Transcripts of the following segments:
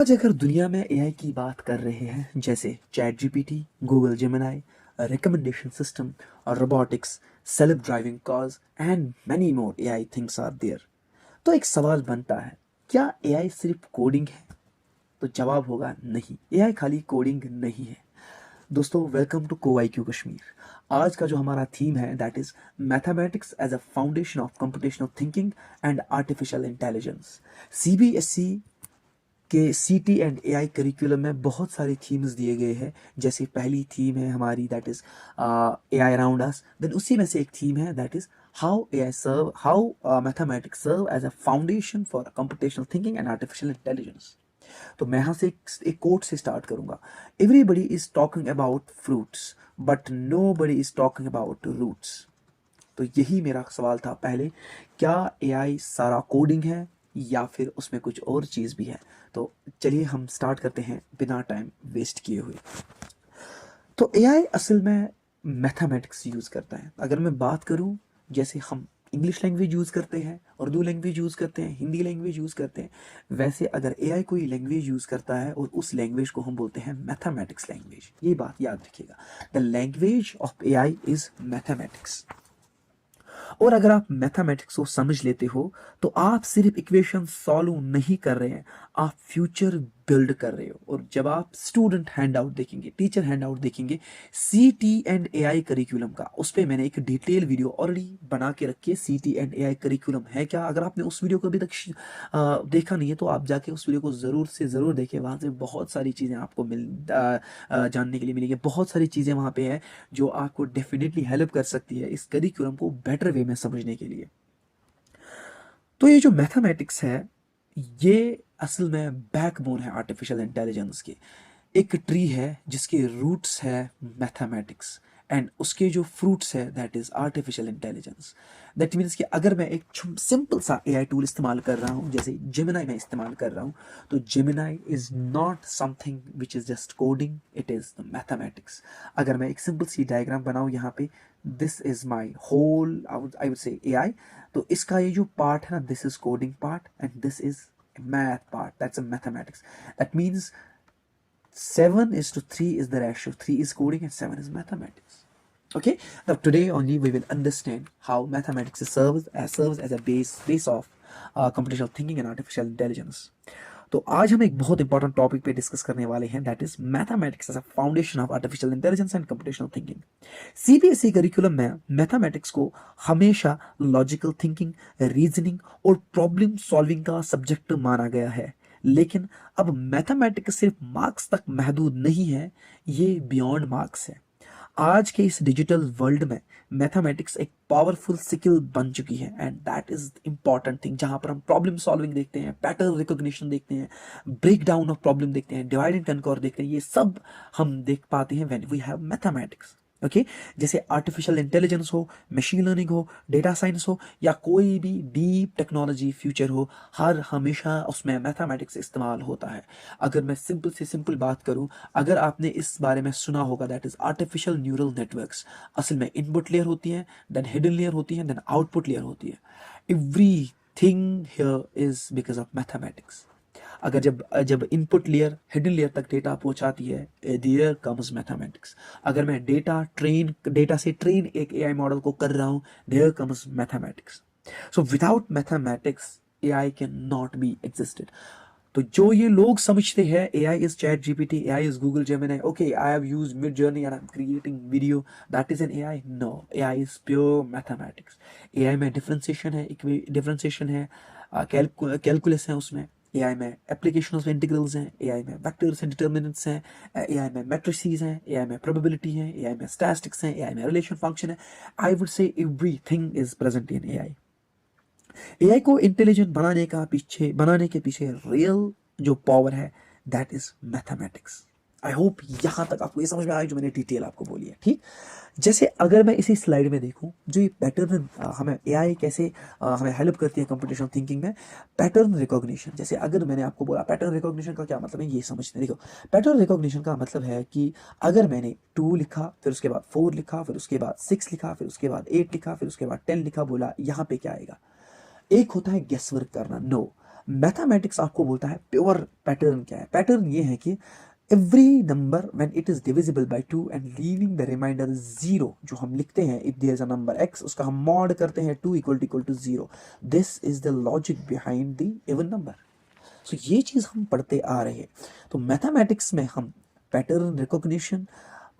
आज अगर दुनिया में एआई की बात कर रहे हैं जैसे ChatGPT, Google Gemini, recommendation system और robotics, self driving cars and many more AI things are there. तो एक सवाल बनता है, क्या एआई सिर्फ कोडिंग है? तो जवाब होगा नहीं, एआई खाली कोडिंग नहीं है। दोस्तों, वेलकम टू को आई क्यू कश्मीर। आज का जो हमारा थीम है that is mathematics as a foundation of computational thinking and artificial intelligence. CBSE के C T and A I curriculum में बहुत सारी थीम्स दिए गए हैं। जैसे पहली थीम है हमारी that is AI around us, then उसी में से एक थीम है that is how mathematics serve as a foundation for computational thinking and artificial intelligence. तो मैं यहाँ से एक कोट से स्टार्ट करूंगा। Everybody is talking about fruits but nobody is talking about roots. तो यही मेरा सवाल था पहले, क्या एआई सारा कोडिंग है या फिर उसमें कुछ और चीज़ भी है? तो चलिए हम स्टार्ट करते हैं बिना टाइम वेस्ट किए हुए। तो एआई असल में मैथमेटिक्स यूज़ करता है। अगर मैं बात करूं, जैसे हम इंग्लिश लैंग्वेज यूज़ करते हैं, उर्दू लैंग्वेज यूज़ करते हैं, हिंदी लैंग्वेज यूज़ करते हैं, वैसे अगर एआई कोई लैंग्वेज यूज़ करता है और उस लैंग्वेज को हम बोलते हैं मैथमेटिक्स लैंग्वेज। ये बात याद रखिएगा, the language of AI is mathematics. और अगर आप मैथमेटिक्स को समझ लेते हो तो आप सिर्फ इक्वेशन सॉल्व नहीं कर रहे हैं, आप फ्यूचर बिल्ड कर रहे हो। और जब आप स्टूडेंट हैंड आउट देखेंगे, टीचर हैंड आउट देखेंगे C T and A I curriculum का, उस पर मैंने एक डिटेल वीडियो ऑलरेडी बना के रखी है। C T and A I curriculum है क्या? अगर आपने उस वीडियो को अभी तक देखा नहीं है तो आप जाके उस वीडियो को ज़रूर से ज़रूर देखें। वहाँ से बहुत सारी चीज़ें आपको जानने के लिए मिलेंगी। बहुत सारी चीज़ें वहाँ पे है जो आपको डेफिनेटली हेल्प कर सकती है इस करिकुलम को बेटर वे में समझने के लिए। तो ये जो मैथमेटिक्स है, ये असल में बैकबोन है आर्टिफिशियल इंटेलिजेंस के। एक ट्री है जिसके रूट्स है मैथमेटिक्स एंड उसके जो फ्रूट्स है that is artificial intelligence. That means कि अगर मैं एक सिंपल सा एआई टूल इस्तेमाल कर रहा हूँ, जैसे जेमिनाई में इस्तेमाल कर रहा हूँ, तो Gemini is not something which is just coding, it is the mathematics. अगर मैं एक सिंपल सी डायग्राम बनाऊँ यहाँ पे, this is my whole I would say AI, तो इसका ये जो पार्ट है ना, this is coding part and this is math part, that's a mathematics. That means 7 is to 3 is the ratio. 3 is coding and 7 is mathematics. Okay, now today only we will understand how mathematics serves as a base of computational thinking and artificial intelligence. तो आज हम एक बहुत important topic पे discuss करने वाले हैं that is mathematics as a foundation of artificial intelligence and computational thinking. CBSE curriculum में मैथमेटिक्स को हमेशा लॉजिकल थिंकिंग, रीजनिंग और प्रॉब्लम सॉल्विंग का सब्जेक्ट माना गया है। लेकिन अब मैथमेटिक्स सिर्फ मार्क्स तक महदूद नहीं है, ये बियॉन्ड मार्क्स है। आज के इस डिजिटल वर्ल्ड में मैथमेटिक्स एक पावरफुल स्किल बन चुकी है and that is important thing, जहां पर हम प्रॉब्लम सॉल्विंग देखते हैं, पैटर्न रिकॉग्निशन देखते हैं, ब्रेक डाउन ऑफ प्रॉब्लम देखते हैं, डिवाइड एंड कनकर देखते हैं। ये सब हम देख पाते हैं when we have mathematics. Okay, जैसे आर्टिफिशियल इंटेलिजेंस हो, मशीन लर्निंग हो, डेटा साइंस हो या कोई भी डीप टेक्नोलॉजी फ्यूचर हो, हर हमेशा उसमें मैथमेटिक्स इस्तेमाल होता है। अगर मैं सिंपल से सिंपल बात करूं, अगर आपने इस बारे में सुना होगा that is artificial neural networks. असल में इनपुट लेयर होती है, देन हिडन लेयर होती है, देन आउटपुट लेयर होती है। Every thing here is because of mathematics. अगर जब जब इनपुट लेयर हिडन लेयर तक डेटा पहुंचाती है, देयर कम्स मैथमेटिक्स। अगर मैं डेटा से ट्रेन एक एआई मॉडल को कर रहा हूं, there comes mathematics. So without mathematics AI can not be existed. तो जो ये लोग समझते हैं AI is chat GPT, AI is Google Gemini, okay I have used Midjourney and I am creating video, that is an AI. No, AI is pure mathematics. AI में differentiation है, calculus है उसमें, AI में application में integrals हैं, AI में vectors and determinants हैं, AI में मैट्रिसेस हैं, एआई में प्रोबेबिलिटी है, एआई में स्टैटिस्टिक्स हैं, एआई में रिलेशन फंक्शन है। आई वुड से everything is present in AI. AI को इंटेलिजेंट बनाने के पीछे रियल जो पावर है that is mathematics. I hope यहां तक आपको ये समझ में आया जो मैंने डिटेल आपको बोली है। ठीक, जैसे अगर मैं इसी स्लाइड में देखूं, जो ये पैटर्न हमें एआई कैसे हमें हेल्प करती है कंप्यूटेशनल थिंकिंग में, पैटर्न रिकॉग्निशन। जैसे अगर मैंने आपको बोला पैटर्न रिकॉग्निशन का क्या मतलब है, ये समझते हैं। देखो, पैटर्न रिकॉग्निशन का मतलब है कि अगर मैंने 2 लिखा, फिर उसके बाद 4 लिखा, फिर उसके बाद 6 लिखा, फिर उसके बाद 8 लिखा, फिर उसके बाद 10 लिखा, बोला यहाँ पे क्या आएगा? एक होता है गेस वर्क करना। नो, मैथमेटिक्स आपको बोलता है प्योर पैटर्न क्या है। पैटर्न ये है कि every number when it is divisible by 2 and leaving the remainder 0, जो हम लिखते हैं if there is a number x, उसका हम मॉड करते हैं 2 equal to 0, this is the logic behind the even number. So ये चीज हम पढ़ते आ रहे हैं। तो मैथमेटिक्स में हम pattern recognition,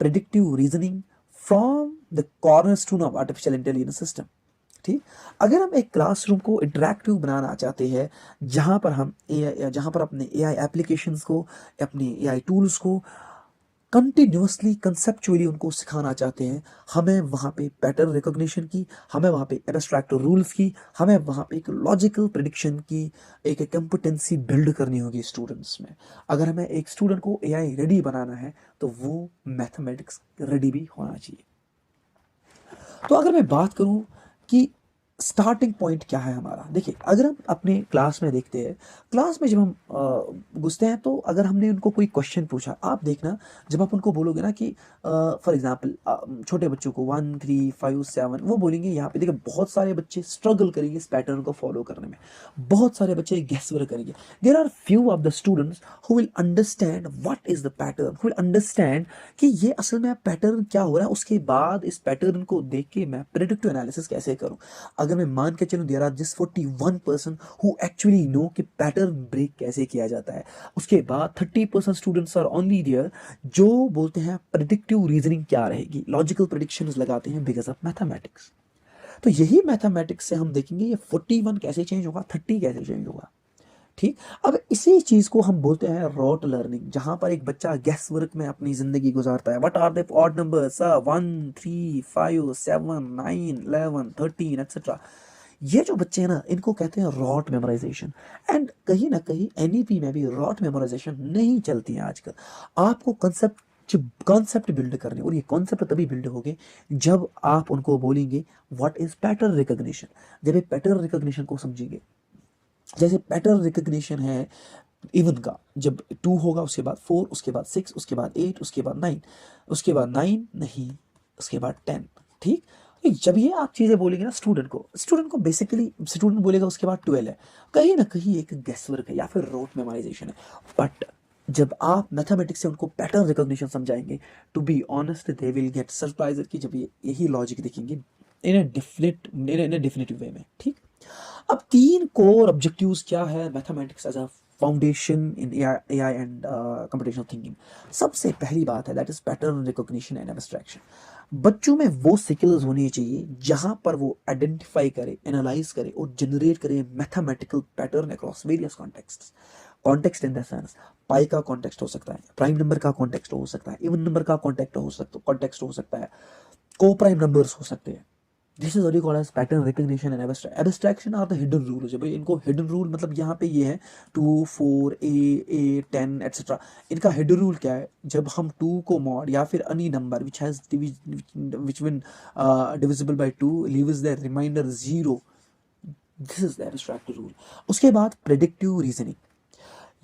predictive reasoning from the cornerstone of artificial intelligence system. ठीक, अगर हम एक क्लासरूम को इंटरेक्टिव बनाना चाहते हैं, जहां पर हम जहां पर अपने एआई एप्लीकेशंस को, अपने एआई टूल्स को कंटिन्यूसली कंसेप्चुअली उनको सिखाना चाहते हैं, हमें वहाँ पे पैटर्न रिकॉग्निशन की, हमें वहाँ पे एब्स्ट्रैक्ट रूल्स की, हमें वहाँ पे एक लॉजिकल प्रिडिक्शन की एक कंपिटेंसी बिल्ड करनी होगी स्टूडेंट्स में। अगर हमें एक स्टूडेंट को एआई रेडी बनाना है तो वो मैथमेटिक्स रेडी भी होना चाहिए। तो अगर मैं बात करूं कि स्टार्टिंग पॉइंट क्या है हमारा, देखिए अगर हम अपने क्लास में देखते हैं, क्लास में जब हम घुसते हैं तो अगर हमने उनको कोई क्वेश्चन पूछा, आप देखना जब आप उनको बोलोगे ना कि फॉर एग्जांपल छोटे बच्चों को 1 3 5 7, वो बोलेंगे यहाँ पे, देखिए बहुत सारे बच्चे स्ट्रगल करेंगे इस पैटर्न को फॉलो करने में, बहुत सारे बच्चे गेस वर्क करेंगे। There are few of the students who will understand what is the pattern, who will understand कि ये असल में पैटर्न क्या हो रहा है, उसके बाद इस पैटर्न को देख के मैं प्रेडिक्टिव एनालिसिस कैसे करूं। अगर मैं मान के चलूं there are just 41% who actually know कि पैटर्न ब्रेक कैसे किया जाता है, उसके बाद 30% स्टूडेंट्स आर ओनली देयर जो बोलते हैं प्रेडिक्टिव रीजनिंग क्या रहेगी, लॉजिकल प्रेडिक्शंस लगाते हैं बिकॉज ऑफ मैथमेटिक्स। तो यही मैथमेटिक्स से हम देखेंगे ये 41 कैसे चेंज होगा, 30 कैसे चेंज होगा। ठीक, अब इसी चीज को हम बोलते हैं रॉट लर्निंग, जहां पर एक बच्चा गैस वर्क में अपनी जिंदगी गुजारता है। What are the odd numbers, 1 3 5 7 9 11 13 etcetera. ये जो बच्चे हैं ना, इनको कहते हैं रॉट मेमोराइजेशन। एंड कहीं ना कहीं एनईपी में भी रॉट मेमोराइजेशन नहीं चलती है आजकल। आपको कॉन्सेप्ट बिल्ड करने, और ये कॉन्सेप्ट तभी बिल्ड होंगे जब आप उनको बोलेंगे व्हाट इज पैटर्न रिकॉग्निशन। जब ये पैटर्न रिकॉग्निशन को समझेंगे, जैसे पैटर्न रिकॉग्निशन है इवन का, जब 2 होगा उसके बाद 4, उसके बाद 6, उसके बाद 8, उसके बाद 9, उसके बाद 9 नहीं, उसके बाद 10। ठीक, तो जब ये आप चीजें बोलेंगे ना स्टूडेंट को बेसिकली स्टूडेंट बोलेगा उसके बाद 12 है, कहीं ना कहीं एक गेस वर्क है या फिर रोट मेमोराइजेशन है। बट जब आप मैथमेटिक्स से उनको पैटर्न रिकॉग्निशन समझाएंगे, to be honest they will get surprise कि जब ये यही लॉजिक देखेंगे इन अ डेफिनेटिव वे में। ठीक, अब 3 कोर ऑब्जेक्टिव्स क्या है mathematics as a foundation in AI and computational thinking. सबसे पहली बात है that is pattern recognition and abstraction. बच्चों में वो स्किल्स होनी चाहिए जहां पर वो आइडेंटिफाई करे, एनालाइज करे और जनरेट करे mathematical pattern across various context. Context in the sense pi का कॉन्टेक्स्ट हो सकता है, प्राइम नंबर का कॉन्टेक्स्ट हो सकता है, इवन नंबर का कॉन्टेक्स्ट हो सकता है, को प्राइम नंबर्स हो सकते हैं। This is also called as pattern recognition and abstraction are the hidden rules. भाई इनको हिडन रूल मतलब यहाँ पे ये है 2 4 8 10 एक्सेट्रा। इनका हिडन रूल क्या है, जब हम 2 को मॉड या फिर any number which has which when divisible by 2 leaves the remainder 0, this is the abstract rule. उसके बाद प्रेडिक्टिव रीजनिंग,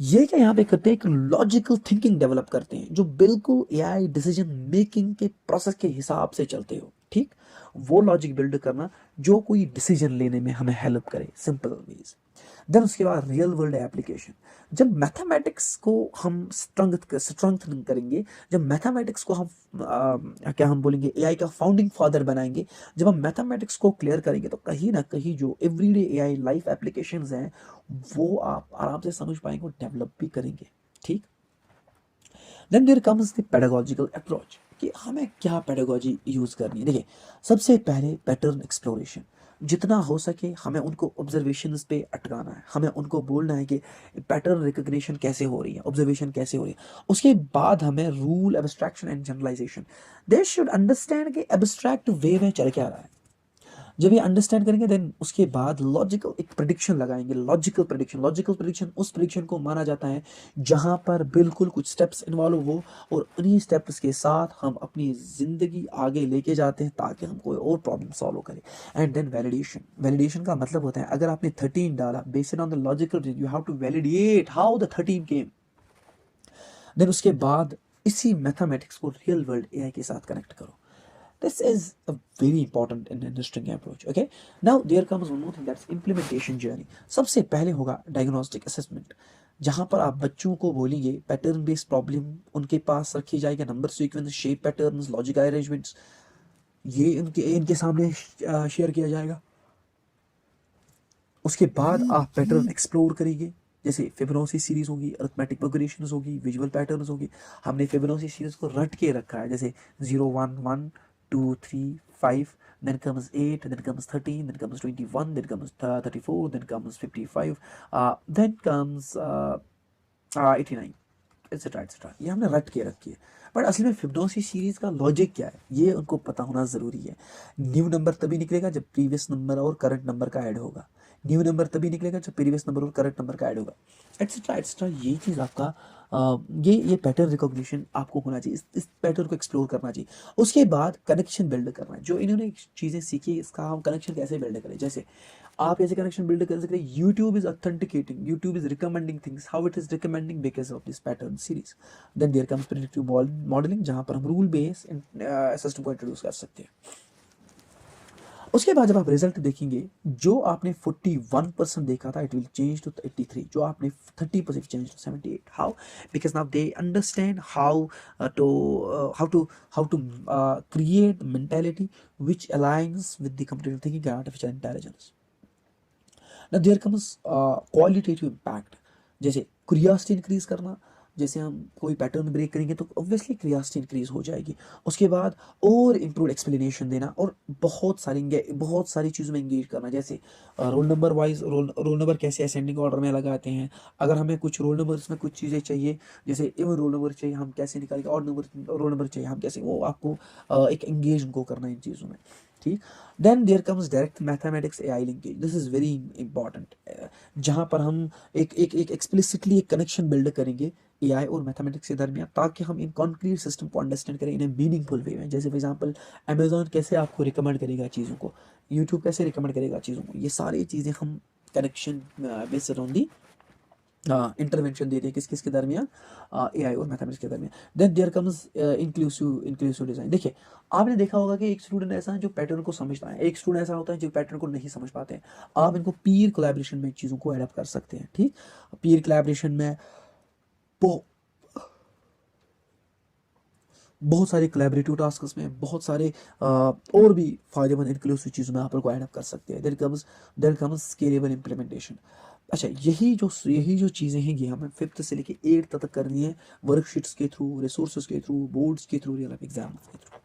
ये क्या यहाँ पे करते हैं, एक लॉजिकल थिंकिंग डेवलप करते हैं जो बिल्कुल एआई डिसीजन मेकिंग के प्रोसेस के हिसाब से चलते हो। ठीक, वो लॉजिक बिल्ड करना जो कोई डिसीजन लेने में हमें हेल्प करे, सिंपल वेज। देन उसके बाद रियल वर्ल्ड एप्लीकेशन। जब मैथमेटिक्स को हम स्ट्रेंथ करेंगे, जब मैथमेटिक्स को हम क्या हम बोलेंगे एआई का फाउंडिंग फादर बनाएंगे, जब हम मैथमेटिक्स को क्लियर करेंगे तो कहीं ना कहीं जो एवरीडे एआई लाइफ एप्लीकेशंस हैं वो आप आराम से समझ पाएंगे और डेवलप भी करेंगे। ठीक, then there comes the pedagogical approach कि हमें क्या पेडागोजी यूज करनी है। देखिए सबसे पहले पैटर्न एक्सप्लोरेशन, जितना हो सके हमें उनको ऑब्जर्वेशंस पे अटकाना है, हमें उनको बोलना है कि पैटर्न रिकॉग्निशन कैसे हो रही है, ऑब्जर्वेशन कैसे हो रही है। उसके बाद हमें rule, abstraction and generalisation, they should understand कि एब्स्ट्रैक्ट वे में चल क्या रहा है। जब ये अंडरस्टैंड करेंगे देन उसके बाद लॉजिकल एक प्रिडिक्शन लगाएंगे। लॉजिकल प्रिडिक्शन उस प्रिडिक्शन को माना जाता है जहां पर बिल्कुल कुछ स्टेप्स इन्वॉल्व हो और उन्हीं स्टेप्स के साथ हम अपनी जिंदगी आगे लेके जाते हैं ताकि हम कोई और प्रॉब्लम सॉल्व करें। एंड देन वैलिडेशन का मतलब होता है अगर आपने 13 डाला based on the logical, you have to validate how the 13 came. Then उसके बाद इसी मैथमेटिक्स को रियल वर्ल्ड एआई के साथ कनेक्ट करो। This is a very important and interesting approach. Okay, now there comes one more thing, that's implementation journey. सबसे पहले होगा diagnostic assessment, जहां पर आप बच्चों को बोलेंगे पैटर्न बेस्ड प्रॉब्लम उनके पास रखी जाएगी, number sequence, shape patterns, logic arrangements, ये इनके सामने शेयर किया जाएगा। उसके बाद आप पैटर्न एक्सप्लोर करेंगे, जैसे फिबोनाची सीरीज होगी, अरिथमेटिक प्रोग्रेशंस होगी, विजुअल पैटर्न्स होगी। हमने फिबोनाची सीरीज को रट के रखा है, जैसे 0 1 1 2 3 5, then comes 8, then comes 13, then comes 21, then comes 34, then comes 55, then comes 89, etcetera etcetera. ये हमने रट के रखी है। बट असल में फिबोनाची सीरीज का लॉजिक क्या है, ये उनको पता होना ज़रूरी है। न्यू नंबर तभी निकलेगा जब प्रीवियस नंबर और करंट नंबर का ऐड होगा। न्यू नंबर तभी निकलेगा जब प्रीवियस नंबर और करंट नंबर का ऐड होगा, एटसेट्रा एटसेट्रा। ये चीज़ आपका ये पैटर्न रिकॉग्निशन आपको होना चाहिए, इस पैटर्न को एक्सप्लोर करना चाहिए। उसके बाद कनेक्शन बिल्ड करना है। जो इन्होंने चीज़ें सीखी, इसका हम कनेक्शन कैसे बिल्ड करें। जैसे आप ऐसे कनेक्शन बिल्ड कर सकते हैं, YouTube is authenticating, YouTube is recommending things, how it is recommending because of this pattern series. Then there comes predictive modelling, जहाँ पर हम रूल बेस सिस्टम को इंट्रोड्यूस कर सकते हैं। उसके बाद जब आप रिजल्ट देखेंगे, जो आपने 41% देखा था, इट विल चेंज टू 83, जो आपने 30% change to 78। How? Because now they understand how to create mentality which aligns with the computer thinking and artificial intelligence. Now there comes qualitative impact, जैसे क्यूरियोसिटी इंक्रीज करना। जैसे हम कोई pattern break करेंगे तो obviously curiosity increase हो जाएगी। उसके बाद और इम्प्रूव एक्सप्लेनेशन देना, और बहुत सारी चीज़ों में इंगेज करना। जैसे roll number wise, roll number कैसे असेंडिंग ऑर्डर में लगाते हैं। अगर हमें कुछ रोल नंबर्स में कुछ चीज़ें चाहिए, जैसे इवन रोल नंबर चाहिए, हम कैसे निकालेंगे, और रोल नंबर चाहिए हम कैसे, वो आपको एक एंगेज उनको करना है इन चीज़ों में। ठीक। Then there comes direct mathematics AI linkage, this is very important, जहाँ पर हम एक एक्सप्लिसिटली एक कनेक्शन बिल्ड करेंगे AI और मैथमेटिक्स के दरमियान, ताकि हम इन कॉन्क्रीट सिस्टम को अंडरस्टैंड करें इन ए मीनिंगफुल वे में। जैसे फॉर एग्जांपल अमेजोन कैसे आपको रिकमेंड करेगा चीज़ों को, यूट्यूब कैसे रिकमेंड करेगा चीज़ों को, ये सारी चीज़ें हम connection based on the intervention देते हैं किस किस के दरमियान, AI और मैथमेटिक्स के दरमियान। Then there comes inclusive design. देखिए, आपने देखा होगा कि एक स्टूडेंट ऐसा है जो पैटर्न को समझता है, एक स्टूडेंट ऐसा होता है जो पैटर्न को नहीं समझ पाते हैं। आप इनको पीयर कोलैबोरेशन में चीज़ों को एडप्ट कर सकते हैं। ठीक, पीयर कोलैबोरेशन में बहुत सारे कोलैबोरेटिव टास्क में, बहुत सारे और भी फायदेमंद इंक्लूसिव चीज़ों में आप लोग को एड अप कर सकते हैं। Then comes scalable implementation. अच्छा, यही जो चीज़ें हैं, ये हमें 5th से लेके 8th तक करनी है, वर्कशीट्स के थ्रू, रिसोर्सेज के थ्रू, बोर्ड्स के थ्रू, रियल लाइफ एग्जाम्स के through.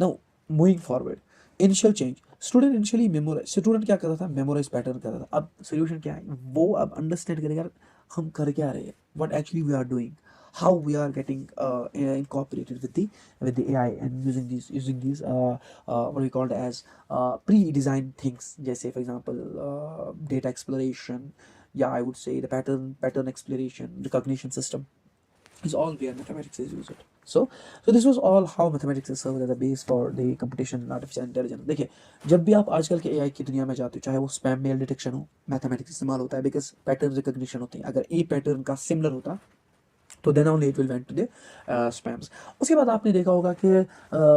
Now moving forward, initial change. Student क्या करता था, मेमोराइज पैटर्न करता था। अब सोल्यूशन क्या है, वो अब अंडरस्टैंड करेगा हम कर क्या रहे हैं, what actually we are doing, how we are getting incorporated with the AI, and using these what we called as pre-designed things, जैसे for example data exploration, yeah, I would say the pattern exploration recognition system is all where mathematics is used. So this was all how mathematics is served as a base for the computation and artificial intelligence. देखिए, जब भी आप आजकल के AI की दुनिया में जाते हो, चाहे वो स्पैम मेल डिटेक्शन हो, मैथमेटिक्स इस्तेमाल होता है, बिकॉज पैटर्न रिकॉग्निशन होते हैं। अगर ए पैटर्न का सिमिलर होता तो then only it will went to the spams. उसके बाद आपने देखा होगा कि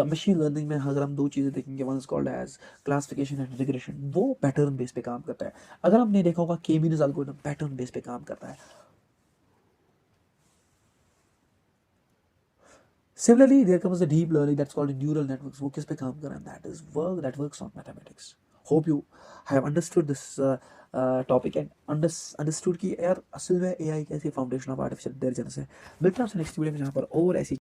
मशीन लर्निंग में अगर हम दो चीज़ें देखेंगे, one is called as classification and regression, वो पैटर्न बेस पे काम करता है। अगर आपने देखा होगा के मीन्स एल्गोरिथम पैटर्न बेस पे काम करता है। Similarly there comes the deep learning, that's called neural networks, वो किस पे काम कर रहा है, that works on mathematics. Hope you have understood this topic and understood कि यार असल में AI कैसी फाउंडेशन ऑफ आर्टिफिशियल इंटेलिजेंस है। मिलते हैं आपसे नेक्स्ट वीडियो में, जहाँ पर और ऐसी